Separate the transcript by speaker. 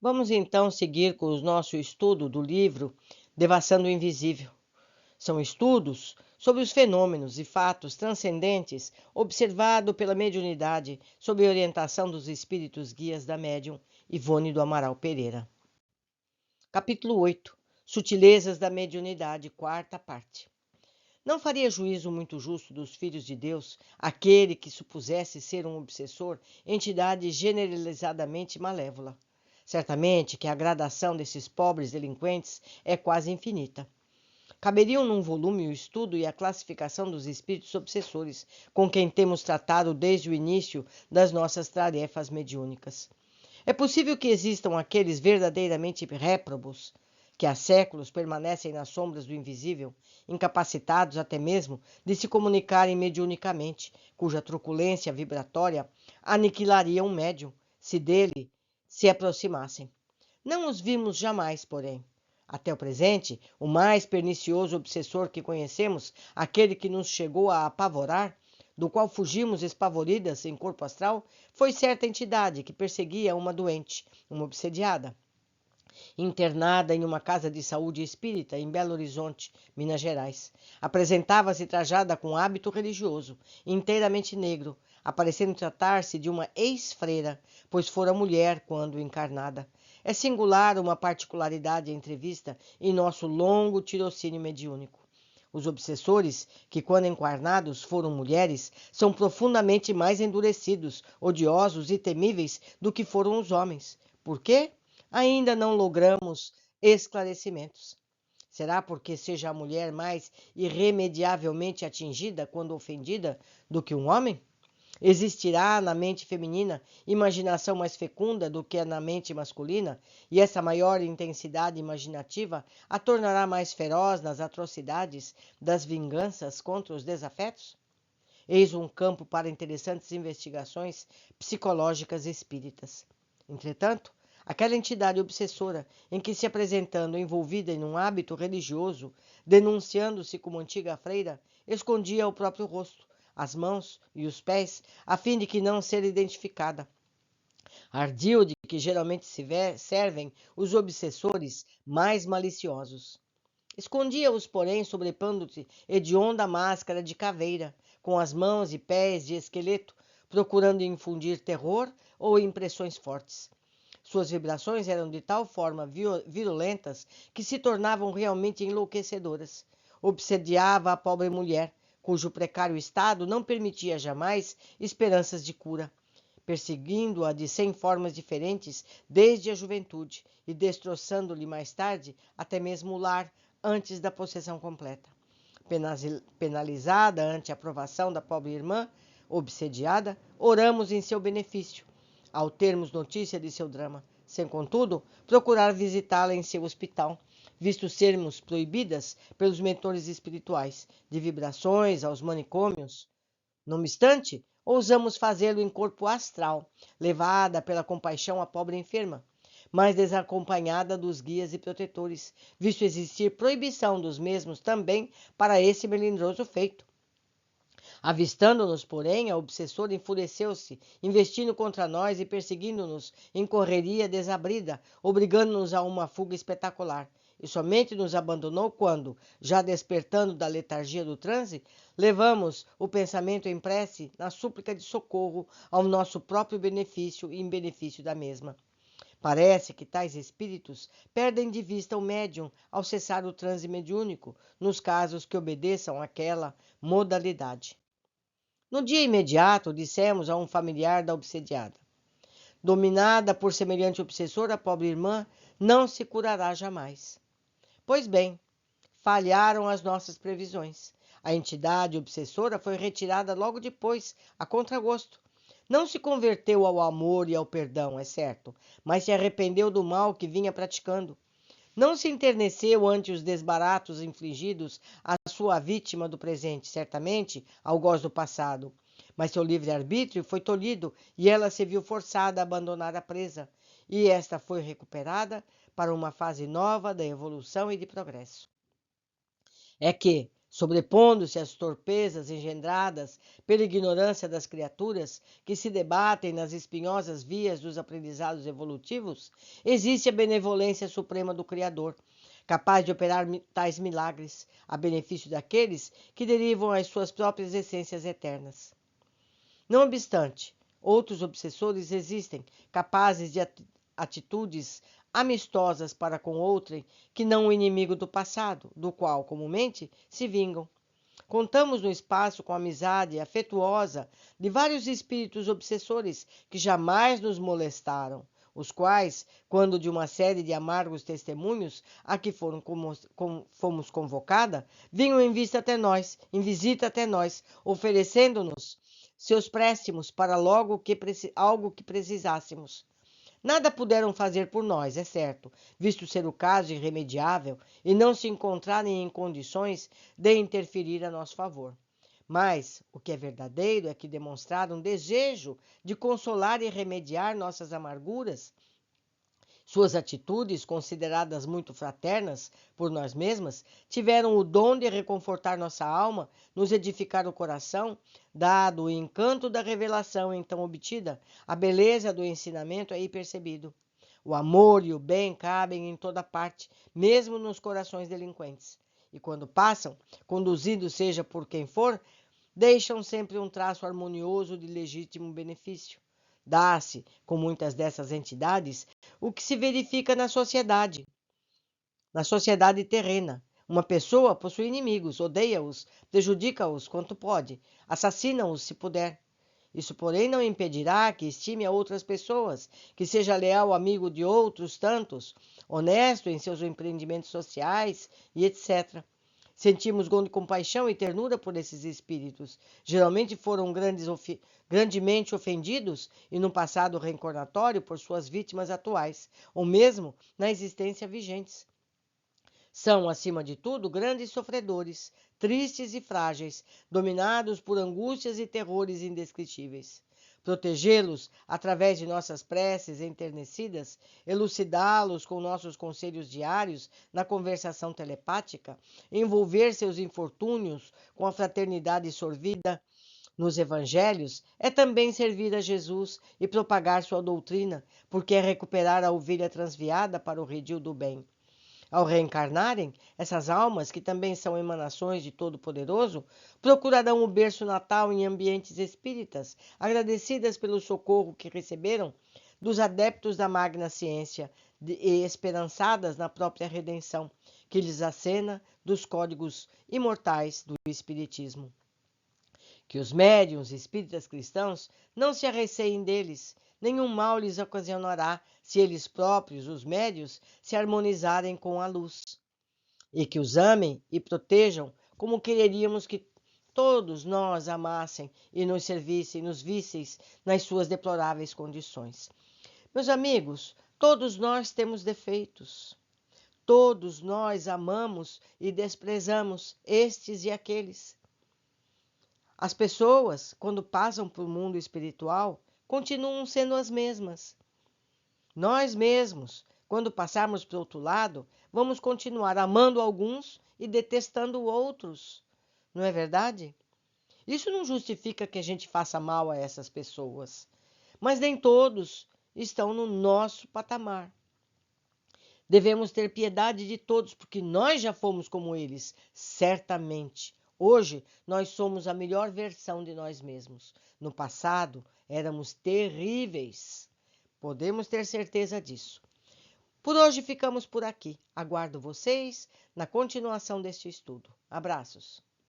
Speaker 1: Vamos então seguir com o nosso estudo do livro Devassando o Invisível. São estudos sobre os fenômenos e fatos transcendentes observados pela mediunidade sob a orientação dos espíritos guias da médium Ivone do Amaral Pereira. Capítulo 8. Sutilezas da mediunidade, quarta parte. Não faria juízo muito justo dos filhos de Deus aquele que supusesse ser um obsessor, entidade generalizadamente malévola. Certamente que a gradação desses pobres delinquentes é quase infinita. Caberiam num volume o estudo e a classificação dos espíritos obsessores, com quem temos tratado desde o início das nossas tarefas mediúnicas. É possível que existam aqueles verdadeiramente réprobos, que há séculos permanecem nas sombras do invisível, incapacitados até mesmo de se comunicarem mediunicamente, cuja truculência vibratória aniquilaria um médium, se dele se aproximassem. Não os vimos jamais, porém. Até o presente, o mais pernicioso obsessor que conhecemos, aquele que nos chegou a apavorar, do qual fugimos espavoridas em corpo astral, foi certa entidade que perseguia uma doente, uma obsediada, internada em uma casa de saúde espírita em Belo Horizonte, Minas Gerais. Apresentava-se trajada com hábito religioso, inteiramente negro, aparecendo tratar-se de uma ex-freira, pois fora mulher quando encarnada. É singular uma particularidade entrevista em nosso longo tirocínio mediúnico. Os obsessores, que quando encarnados foram mulheres, são profundamente mais endurecidos, odiosos e temíveis do que foram os homens. Por quê? Ainda não logramos esclarecimentos. Será porque seja a mulher mais irremediavelmente atingida quando ofendida do que um homem? Existirá na mente feminina imaginação mais fecunda do que na mente masculina, e essa maior intensidade imaginativa a tornará mais feroz nas atrocidades das vinganças contra os desafetos? Eis um campo para interessantes investigações psicológicas espíritas. Entretanto, aquela entidade obsessora, em que se apresentando envolvida em um hábito religioso, denunciando-se como antiga freira, escondia o próprio rosto, as mãos e os pés, a fim de que não ser identificada. Ardil de que geralmente servem os obsessores mais maliciosos. Escondia-os, porém, sobrepondo-se hedionda máscara de caveira, com as mãos e pés de esqueleto, procurando infundir terror ou impressões fortes. Suas vibrações eram de tal forma virulentas que se tornavam realmente enlouquecedoras. Obsediava a pobre mulher, cujo precário estado não permitia jamais esperanças de cura, perseguindo-a de 100 formas diferentes desde a juventude e destroçando-lhe mais tarde até mesmo o lar antes da possessão completa. Penalizada ante a aprovação da pobre irmã, obsediada, oramos em seu benefício, ao termos notícia de seu drama, sem, contudo, procurar visitá-la em seu hospital, visto sermos proibidas pelos mentores espirituais, de vibrações aos manicômios. Não obstante, ousamos fazê-lo em corpo astral, levada pela compaixão à pobre enferma, mas desacompanhada dos guias e protetores, visto existir proibição dos mesmos também para esse melindroso feito. Avistando-nos, porém, a obsessora enfureceu-se, investindo contra nós e perseguindo-nos em correria desabrida, obrigando-nos a uma fuga espetacular. E somente nos abandonou quando, já despertando da letargia do transe, levamos o pensamento em prece na súplica de socorro ao nosso próprio benefício e em benefício da mesma. Parece que tais espíritos perdem de vista o médium ao cessar o transe mediúnico, nos casos que obedeçam àquela modalidade. No dia imediato, dissemos a um familiar da obsediada: dominada por semelhante obsessor, a pobre irmã não se curará jamais. Pois bem, falharam as nossas previsões. A entidade obsessora foi retirada logo depois, a contragosto. Não se converteu ao amor e ao perdão, é certo, mas se arrependeu do mal que vinha praticando. Não se enterneceu ante os desbaratos infligidos à sua vítima do presente, certamente, algoz do passado. Mas seu livre-arbítrio foi tolhido e ela se viu forçada a abandonar a presa, e esta foi recuperada para uma fase nova da evolução e de progresso. É que, sobrepondo-se às torpezas engendradas pela ignorância das criaturas que se debatem nas espinhosas vias dos aprendizados evolutivos, existe a benevolência suprema do Criador, capaz de operar tais milagres a benefício daqueles que derivam as suas próprias essências eternas. Não obstante, outros obsessores existem, capazes de atitudes amistosas para com outrem que não o inimigo do passado, do qual, comumente, se vingam. Contamos no espaço com a amizade afetuosa de vários espíritos obsessores que jamais nos molestaram, os quais, quando de uma série de amargos testemunhos a que fomos convocada, vinham em visita até nós, oferecendo-nos seus préstimos para algo que precisássemos. Nada puderam fazer por nós, é certo, visto ser o caso irremediável e não se encontrarem em condições de interferir a nosso favor. Mas o que é verdadeiro é que demonstraram desejo de consolar e remediar nossas amarguras. Suas atitudes, consideradas muito fraternas por nós mesmas, tiveram o dom de reconfortar nossa alma, nos edificar o coração, dado o encanto da revelação então obtida, a beleza do ensinamento aí percebido. O amor e o bem cabem em toda parte, mesmo nos corações delinquentes. E quando passam, conduzidos seja por quem for, deixam sempre um traço harmonioso de legítimo benefício. Dá-se, com muitas dessas entidades, o que se verifica na sociedade terrena. Uma pessoa possui inimigos, odeia-os, prejudica-os quanto pode, assassina-os se puder. Isso, porém, não impedirá que estime a outras pessoas, que seja leal amigo de outros tantos, honesto em seus empreendimentos sociais e etc. Sentimos compaixão e ternura por esses espíritos. Geralmente foram grandemente ofendidos e no passado reencarnatório por suas vítimas atuais, ou mesmo na existência vigentes. São, acima de tudo, grandes sofredores, tristes e frágeis, dominados por angústias e terrores indescritíveis. Protegê-los através de nossas preces enternecidas, elucidá-los com nossos conselhos diários na conversação telepática, envolver seus infortúnios com a fraternidade sorvida nos evangelhos, é também servir a Jesus e propagar sua doutrina, porque é recuperar a ovelha transviada para o redil do bem. Ao reencarnarem, essas almas, que também são emanações de Todo-Poderoso, procurarão o berço natal em ambientes espíritas, agradecidas pelo socorro que receberam dos adeptos da magna ciência e esperançadas na própria redenção, que lhes acena dos códigos imortais do Espiritismo. Que os médiuns espíritas cristãos não se arreceiem deles. Nenhum mal lhes ocasionará se eles próprios, os médios, se harmonizarem com a luz. E que os amem e protejam como quereríamos que todos nós amassem e nos servissem, nos visseis nas suas deploráveis condições. Meus amigos, todos nós temos defeitos. Todos nós amamos e desprezamos estes e aqueles. As pessoas, quando passam para o mundo espiritual, continuam sendo as mesmas. Nós mesmos, quando passarmos para o outro lado, vamos continuar amando alguns e detestando outros. Não é verdade? Isso não justifica que a gente faça mal a essas pessoas, mas nem todos estão no nosso patamar. Devemos ter piedade de todos, porque nós já fomos como eles, certamente. Hoje, nós somos a melhor versão de nós mesmos. No passado, éramos terríveis. Podemos ter certeza disso. Por hoje, ficamos por aqui. Aguardo vocês na continuação deste estudo. Abraços.